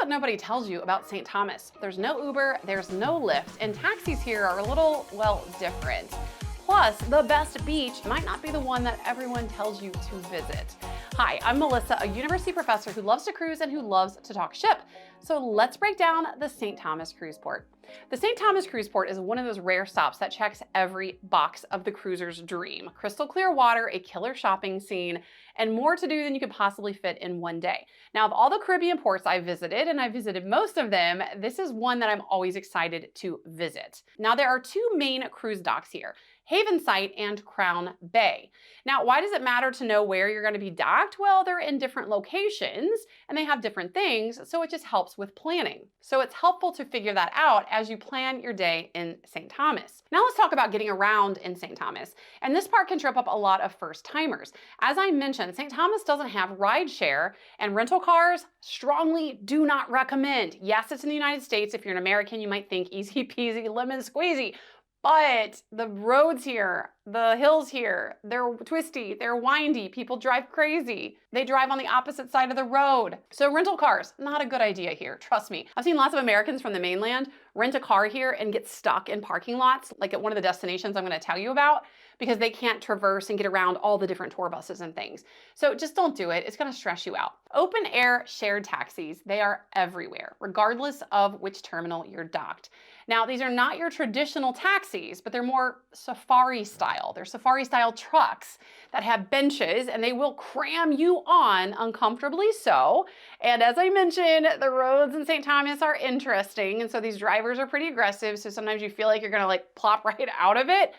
what nobody tells you about St. Thomas. There's no Uber, there's no Lyft, and taxis here are a little, well, different. Plus, the best beach might not be the one that everyone tells you to visit. Hi, I'm Melissa, a university professor who loves to cruise and who loves to talk ship. So let's break down the St. Thomas cruise port. The St. Thomas cruise port is one of those rare stops that checks every box of the cruiser's dream. Crystal clear water, a killer shopping scene, and more to do than you could possibly fit in one day. Now, of all the Caribbean ports I visited, and I visited most of them, this is one that I'm always excited to visit. Now, there are two main cruise docks here, Haven Site and Crown Bay. Now, why does it matter to know where you're going to be docked? Well, they're in different locations and they have different things, so it just helps with planning. So it's helpful to figure that out as you plan your day in St. Thomas. Now let's talk about getting around in St. Thomas. And this part can trip up a lot of first timers. As I mentioned, St. Thomas doesn't have rideshare, and rental cars strongly do not recommend. Yes, it's in the United States. If you're an American, you might think easy peasy lemon squeezy. But the roads here, the hills here, they're twisty, they're windy, people drive crazy. They drive on the opposite side of the road. So rental cars, not a good idea here, trust me. I've seen lots of Americans from the mainland rent a car here and get stuck in parking lots, like at one of the destinations I'm gonna tell you about, because they can't traverse and get around all the different tour buses and things. So just don't do it, it's gonna stress you out. Open air shared taxis, they are everywhere, regardless of which terminal you're docked. Now, these are not your traditional taxis, but they're more safari style. They're safari style trucks that have benches and they will cram you on, uncomfortably so. And as I mentioned, the roads in St. Thomas are interesting. And so these drivers are pretty aggressive. So sometimes you feel like you're gonna like plop right out of it.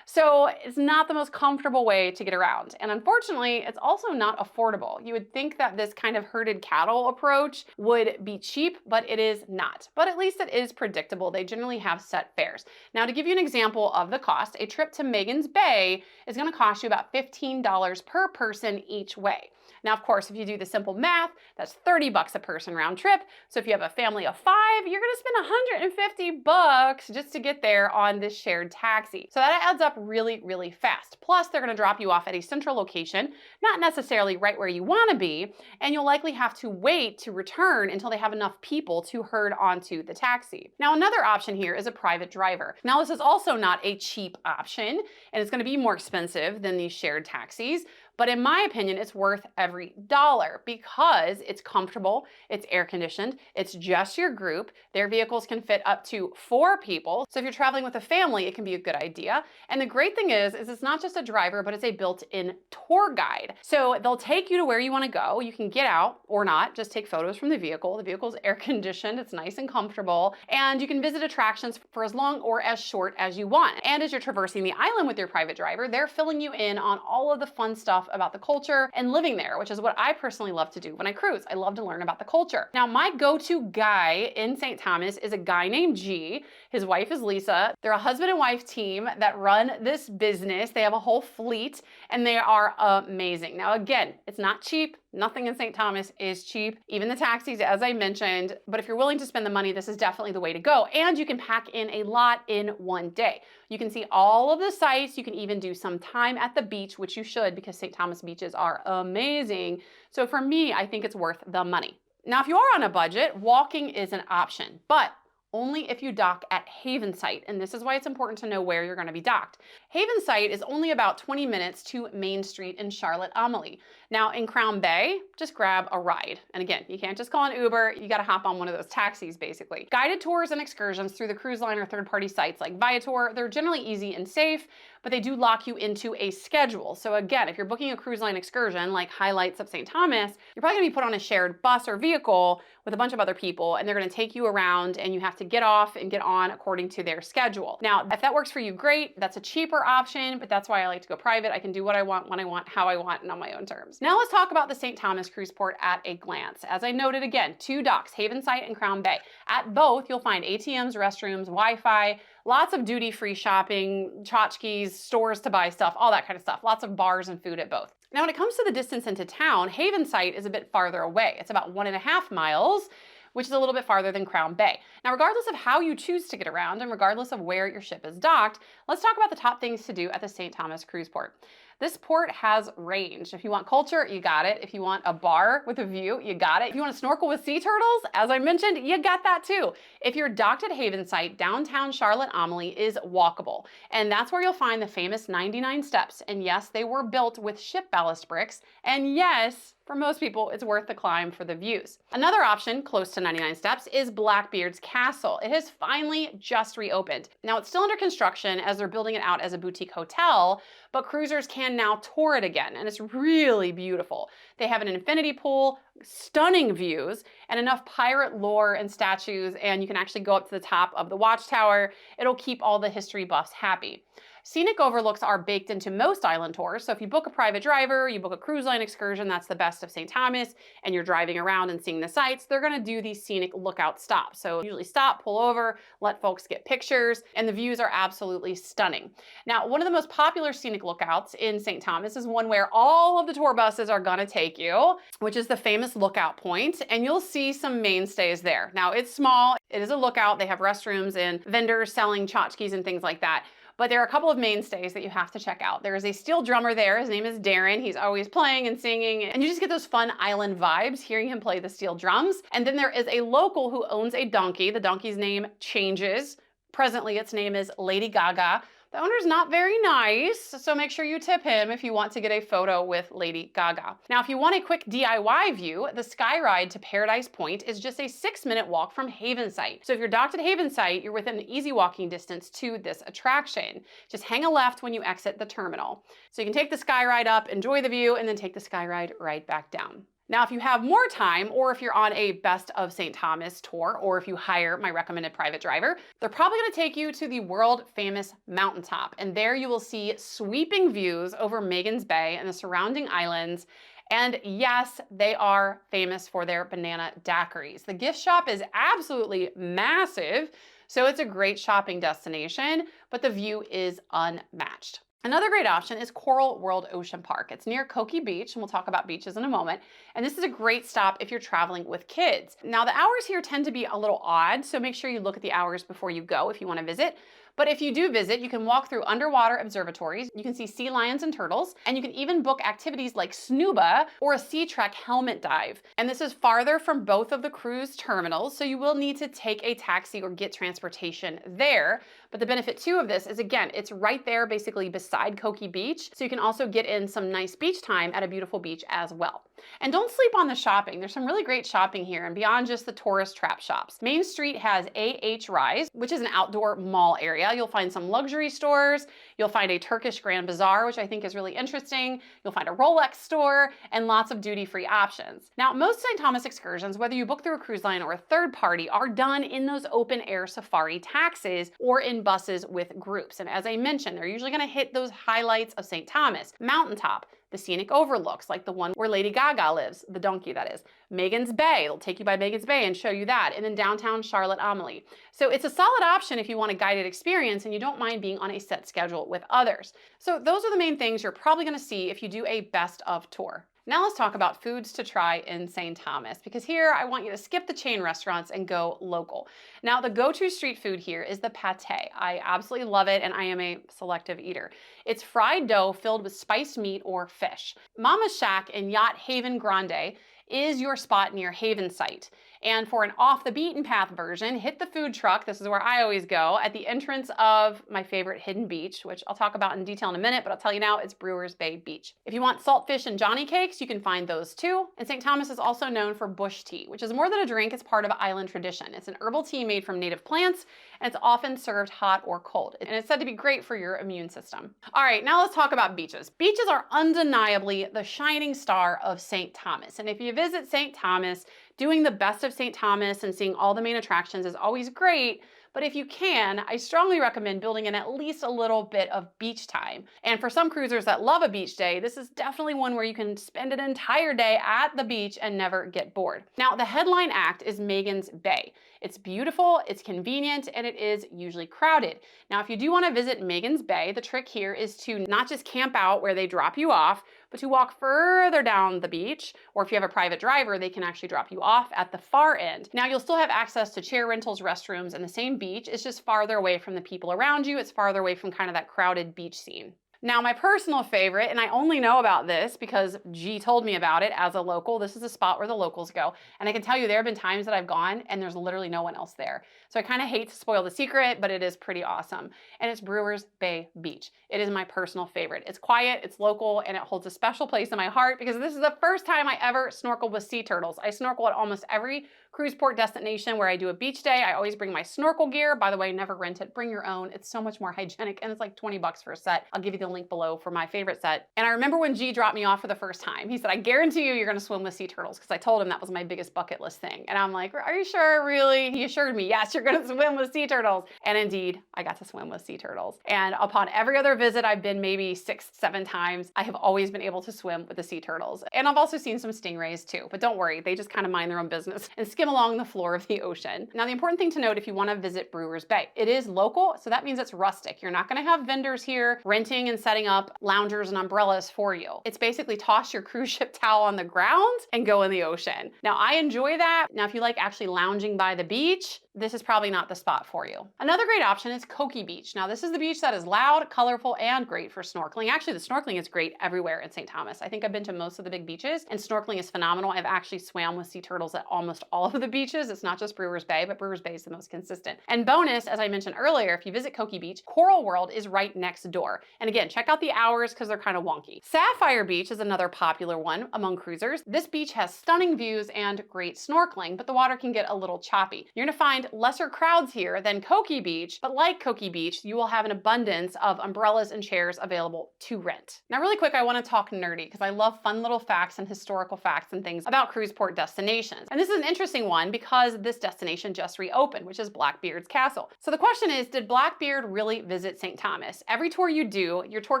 So it's not the most comfortable way to get around. And unfortunately, it's also not affordable. You would think that this kind of herded cattle approach would be cheap, but it is not. But at least it is predictable. They generally have set fares. Now, to give you an example of the cost, a trip to Magens Bay is gonna cost you about $15 per person each way. Now, of course, if you do the simple math, that's 30 bucks a person round trip. So if you have a family of 5, you're gonna spend 150 bucks just to get there on this shared taxi. So that adds up really, really fast. Plus, they're gonna drop you off at a central location, not necessarily right where you wanna be, and you'll likely have to wait to return until they have enough people to herd onto the taxi. Now, another option here is a private driver. Now, this is also not a cheap option, and it's gonna be more expensive than these shared taxis, but in my opinion, it's worth every dollar because it's comfortable, it's air conditioned, it's just your group. Their vehicles can fit up to 4 people. So if you're traveling with a family, it can be a good idea. And the great thing is it's not just a driver, but it's a built-in tour guide. So they'll take you to where you want to go. You can get out or not, just take photos from the vehicle. The vehicle's air conditioned, it's nice and comfortable, and you can visit attractions for as long or as short as you want. And as you're traversing the island with your private driver, they're filling you in on all of the fun stuff about the culture and living there, which is what I personally love to do when I cruise. I love to learn about the culture. Now, my go-to guy in St. Thomas is a guy named G. His wife is Lisa. They're a husband and wife team that run this business. They have a whole fleet and they are amazing. Now, again, it's not cheap. Nothing in St. Thomas is cheap, even the taxis, as I mentioned. But if you're willing to spend the money, this is definitely the way to go. And you can pack in a lot in one day. You can see all of the sites. You can even do some time at the beach, which you should because St. Thomas beaches are amazing. So for me, I think it's worth the money. Now, if you are on a budget, walking is an option, but only if you dock at Haven Site, and this is why it's important to know where you're going to be docked. Haven Site is only about 20 minutes to Main Street in Charlotte Amalie. Now in Crown Bay, just grab a ride. And again, you can't just call an Uber, you got to hop on one of those taxis basically. Guided tours and excursions through the cruise line or third-party sites like Viator, they're generally easy and safe, but they do lock you into a schedule. So again, if you're booking a cruise line excursion like Highlights of St. Thomas, you're probably gonna be put on a shared bus or vehicle with a bunch of other people, and they're gonna take you around and you have to get off and get on according to their schedule. Now, if that works for you, great. That's a cheaper option, but that's why I like to go private. I can do what I want, when I want, how I want, and on my own terms. Now let's talk about the St. Thomas cruise port at a glance. As I noted again, 2 docks, Haven Site and Crown Bay. At both, you'll find ATMs, restrooms, Wi-Fi, lots of duty-free shopping, tchotchkes, stores to buy stuff, all that kind of stuff. Lots of bars and food at both. Now, when it comes to the distance into town, Haven Site is a bit farther away. It's about 1.5 miles, which is a little bit farther than Crown Bay. Now, regardless of how you choose to get around and regardless of where your ship is docked, let's talk about the top things to do at the St. Thomas Cruise Port. This port has range. If you want culture, you got it. If you want a bar with a view, you got it. If you want to snorkel with sea turtles, as I mentioned, you got that too. If you're docked at Haven Site, downtown Charlotte Amalie is walkable. And that's where you'll find the famous 99 steps. And yes, they were built with ship ballast bricks. And yes, for most people, it's worth the climb for the views. Another option close to 99 steps is Blackbeard's Castle. It has finally just reopened. Now it's still under construction as they're building it out as a boutique hotel, but cruisers can now tour it again, and it's really beautiful. They have an infinity pool, stunning views, and enough pirate lore and statues, and you can actually go up to the top of the watchtower. It'll keep all the history buffs happy. Scenic overlooks are baked into most island tours, so if you book a private driver, you book a cruise line excursion, that's the best of St. Thomas, and you're driving around and seeing the sights, they're gonna do these scenic lookout stops. So usually stop, pull over, let folks get pictures, and the views are absolutely stunning. Now, one of the most popular scenic lookouts in St. Thomas is one where all of the tour buses are gonna take you, which is the famous Lookout Point, and you'll see some mainstays there. Now, it's small, it is a lookout, they have restrooms and vendors selling tchotchkes and things like that. But there are a couple of mainstays that you have to check out. There is a steel drummer there. His name is Darren. He's always playing and singing, and you just get those fun island vibes hearing him play the steel drums. And then there is a local who owns a donkey. The donkey's name changes. Presently, its name is Lady Gaga. The owner's not very nice, so make sure you tip him if you want to get a photo with Lady Gaga. Now, if you want a quick DIY view, the Sky Ride to Paradise Point is just a 6-minute walk from Haven Site. So if you're docked at Haven Site, you're within an easy walking distance to this attraction. Just hang a left when you exit the terminal. So you can take the Sky Ride up, enjoy the view, and then take the Sky Ride right back down. Now, if you have more time, or if you're on a Best of St. Thomas tour, or if you hire my recommended private driver, they're probably gonna take you to the world famous mountaintop. And there you will see sweeping views over Magens Bay and the surrounding islands. And yes, they are famous for their banana daiquiris. The gift shop is absolutely massive, so it's a great shopping destination, but the view is unmatched. Another great option is Coral World Ocean Park. It's near Coki Beach, and we'll talk about beaches in a moment. And this is a great stop if you're traveling with kids. Now, the hours here tend to be a little odd, so make sure you look at the hours before you go if you want to visit. But if you do visit, you can walk through underwater observatories, you can see sea lions and turtles, and you can even book activities like snuba or a Sea Trek helmet dive. And this is farther from both of the cruise terminals, so you will need to take a taxi or get transportation there. But the benefit too of this is, again, it's right there basically beside Coki Beach, so you can also get in some nice beach time at a beautiful beach as well. And don't sleep on the shopping. There's some really great shopping here and beyond just the tourist trap shops. Main Street has AH Rise, which is an outdoor mall area. You'll find some luxury stores. You'll find a Turkish Grand Bazaar, which I think is really interesting. You'll find a Rolex store and lots of duty-free options. Now, most St. Thomas excursions, whether you book through a cruise line or a third party, are done in those open air safari taxis or in buses with groups. And as I mentioned, they're usually gonna hit those highlights of St. Thomas, Mountaintop, the scenic overlooks, like the one where Lady Gaga lives, the donkey that is. Magens Bay, it'll take you by Magens Bay and show you that, and then downtown Charlotte Amalie. So it's a solid option if you want a guided experience and you don't mind being on a set schedule with others. So those are the main things you're probably gonna see if you do a best of tour. Now let's talk about foods to try in St. Thomas, because here I want you to skip the chain restaurants and go local. Now, the go-to street food here is the pate. I absolutely love it, and I am a selective eater. It's fried dough filled with spiced meat or fish. Mama's Shack in Yacht Haven Grande is your spot near Haven Site. And for an off the beaten path version, hit the food truck, this is where I always go, at the entrance of my favorite hidden beach, which I'll talk about in detail in a minute, but I'll tell you now, it's Brewers Bay Beach. If you want saltfish and Johnny cakes, you can find those too. And St. Thomas is also known for bush tea, which is more than a drink, it's part of island tradition. It's an herbal tea made from native plants, and it's often served hot or cold. And it's said to be great for your immune system. All right, now let's talk about beaches. Beaches are undeniably the shining star of St. Thomas. And if you visit St. Thomas, doing the best of St. Thomas and seeing all the main attractions is always great, but if you can, I strongly recommend building in at least a little bit of beach time. And for some cruisers that love a beach day, this is definitely one where you can spend an entire day at the beach and never get bored. Now, the headline act is Magens Bay. It's beautiful, it's convenient, and it is usually crowded. Now, if you do want to visit Megan's Bay, the trick here is to not just camp out where they drop you off, but to walk further down the beach, or if you have a private driver, they can actually drop you off at the far end. Now, you'll still have access to chair rentals, restrooms, and the same beach. It's just farther away from the people around you. It's farther away from kind of that crowded beach scene. Now, my personal favorite, and I only know about this because G told me about it as a local, this is a spot where the locals go. And I can tell you there have been times that I've gone and there's literally no one else there. So I kind of hate to spoil the secret, but it is pretty awesome. And it's Brewers Bay Beach. It is my personal favorite. It's quiet, it's local, and it holds a special place in my heart because this is the first time I ever snorkeled with sea turtles. I snorkel at almost every cruise port destination where I do a beach day. I always bring my snorkel gear. By the way, never rent it, bring your own. It's so much more hygienic and it's like 20 bucks for a set. I'll give you the link below for my favorite set. And I remember when G dropped me off for the first time, he said, I guarantee you're gonna swim with sea turtles, because I told him that was my biggest bucket list thing. And I'm like, are you sure, really? He assured me, yes, you're gonna swim with sea turtles. And indeed, I got to swim with sea turtles. And upon every other visit, I've been maybe 6, 7 times, I have always been able to swim with the sea turtles. And I've also seen some stingrays too, but don't worry, they just kind of mind their own business and skim along the floor of the ocean. Now, the important thing to note if you want to visit Brewers Bay, it is local, so that means it's rustic. You're not going to have vendors here renting and setting up loungers and umbrellas for you. It's basically toss your cruise ship towel on the ground and go in the ocean. Now, I enjoy that. Now, if you like actually lounging by the beach, this is probably not the spot for you. Another great option is Coki Beach. Now, this is the beach that is loud, colorful, and great for snorkeling. Actually, the snorkeling is great everywhere in St. Thomas. I think I've been to most of the big beaches, and snorkeling is phenomenal. I've actually swam with sea turtles at almost all of the beaches. It's not just Brewers Bay, but Brewers Bay is the most consistent. And bonus, as I mentioned earlier, if you visit Coki Beach, Coral World is right next door. And again, check out the hours because they're kind of wonky. Sapphire Beach is another popular one among cruisers. This beach has stunning views and great snorkeling, but the water can get a little choppy. You're gonna find lesser crowds here than Coki Beach, but like Coki Beach, you will have an abundance of umbrellas and chairs available to rent. Now, really quick, I want to talk nerdy because I love fun little facts and historical facts and things about cruise port destinations. And this is an interesting one because this destination just reopened, which is Blackbeard's castle. So the question is, did Blackbeard really visit St. Thomas? Every tour you do, your tour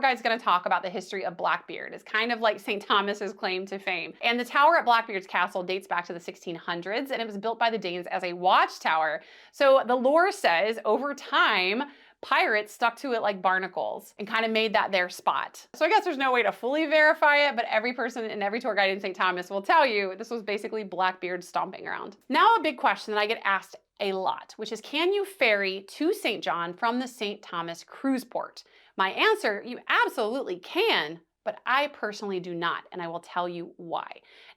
guide's going to talk about the history of Blackbeard. It's kind of like St. Thomas's claim to fame. And the tower at Blackbeard's castle dates back to the 1600s, and it was built by the Danes as a watchtower. So the lore says over time, pirates stuck to it like barnacles and kind of made that their spot. So I guess there's no way to fully verify it, but every person and every tour guide in St. Thomas will tell you this was basically Blackbeard stomping around. Now, a big question that I get asked a lot, which is, can you ferry to St. John from the St. Thomas cruise port? My answer, you absolutely can, but I personally do not, and I will tell you why.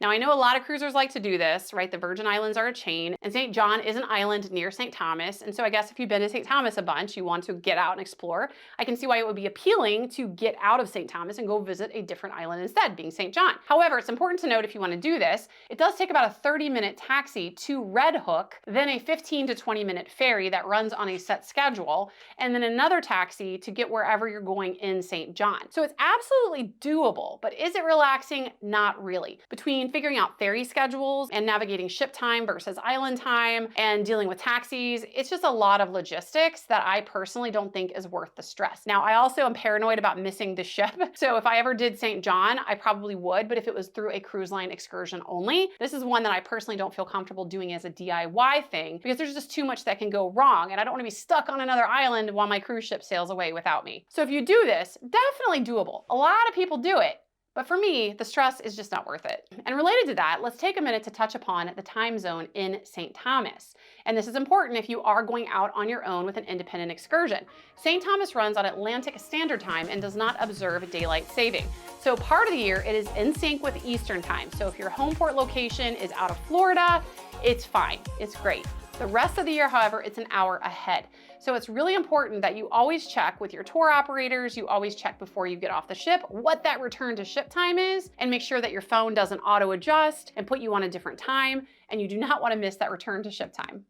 Now, I know a lot of cruisers like to do this, right? The Virgin Islands are a chain, and St. John is an island near St. Thomas, and so I guess if you've been to St. Thomas a bunch, you want to get out and explore, I can see why it would be appealing to get out of St. Thomas and go visit a different island instead, being St. John. However, it's important to note if you want to do this, it does take about a 30-minute taxi to Red Hook, then a 15 to 20-minute ferry that runs on a set schedule, and then another taxi to get wherever you're going in St. John. So it's absolutely doable, but is it relaxing? Not really. Between figuring out ferry schedules and navigating ship time versus island time and dealing with taxis, it's just a lot of logistics that I personally don't think is worth the stress. Now, I also am paranoid about missing the ship. So if I ever did St. John, I probably would, but if it was through a cruise line excursion only, this is one that I personally don't feel comfortable doing as a DIY thing because there's just too much that can go wrong and I don't want to be stuck on another island while my cruise ship sails away without me. So if you do this, definitely doable. A lot of people do it. But for me, the stress is just not worth it. And related to that, let's take a minute to touch upon the time zone in St. Thomas. And this is important if you are going out on your own with an independent excursion. St. Thomas runs on Atlantic Standard Time and does not observe daylight saving. So part of the year, it is in sync with Eastern Time. So if your home port location is out of Florida, it's fine, it's great. The rest of the year, however, it's an hour ahead. So it's really important that you always check with your tour operators, you always check before you get off the ship what that return to ship time is, and make sure that your phone doesn't auto adjust and put you on a different time, and you do not want to miss that return to ship time.